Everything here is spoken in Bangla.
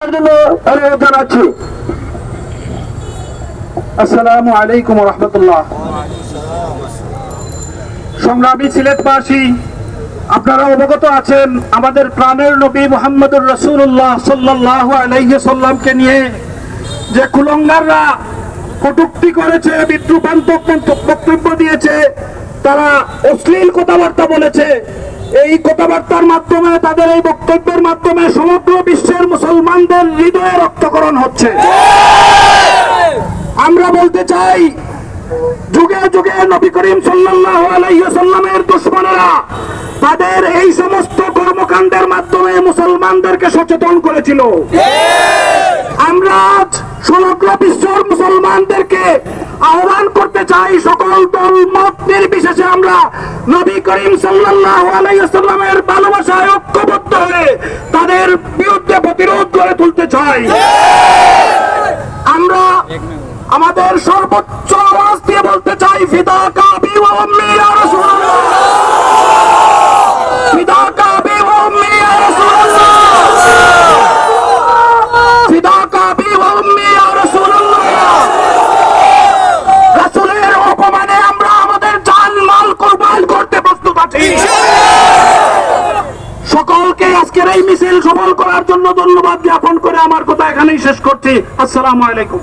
জানাচ্ছি। আসসালামু আলাইকুম ওয়া রাহমাতুল্লাহ। সংগ্রামী সিলেটবাসী, আপনারা অবগত আছেন আমাদের প্রাণের নবী মুহাম্মদুর রাসূলুল্লাহ সাল্লাল্লাহু আলাইহি সাল্লামকে নিয়ে যে কুলঙ্গাররা কটূক্তি করেছে, বিদ্রুপাত্মক বক্তব্য দিয়েছে, তারা অশ্লীল কথাবার্তা বলেছে। এই কথাবার্তার মাধ্যমে, তাদের এই বক্তব্যের মাধ্যমে সমগ্র বিশ্বের মুসলমানদের হৃদয়ে রক্তকরণ হচ্ছে। আমরা বলতে চাই, যুগে যুগে নবী করিম সাল্লাল্লাহু আলাইহি ওয়াসাল্লামের দুশমনেরা তাদের এই সমস্ত কর্মকাণ্ডের মাধ্যমে মুসলমানদেরকে সচেতন করেছিল। আমরা আজ সমগ্র বিশ্বের মুসলমানদেরকে আহ্বান করতে চাই, সকল দল মত নির্বিশেষে আমরা নবী করিম সাল্লাল্লাহু আলাইহি ওয়াসাল্লামের ভালোবাসায় ঐক্যবদ্ধ হয়ে তাদের বিরুদ্ধে প্রতিরোধ গড়ে তুলতে চাই। আমরা আমাদের সর্বোচ্চ আওয়াজ দিয়ে বলতে চাই, ফিদাকা আবি ওয়া উম্মি ইয়া রাসূলুল্লাহ, ফিদাকা আবি ওয়া উম্মি ইয়া রাসূলুল্লাহ, ফিদাকা আবি ওয়া উম্মি ইয়া রাসূলুল্লাহ। রাসূলের অপমানে আমরা আমাদের জান মাল কুরবান করতে প্রস্তুত আছি। সকলকে আজকের এই মিছিল সফল করার জন্য ধন্যবাদ জ্ঞাপন করে আমার কথা এখানেই শেষ করছি। আসসালামু আলাইকুম।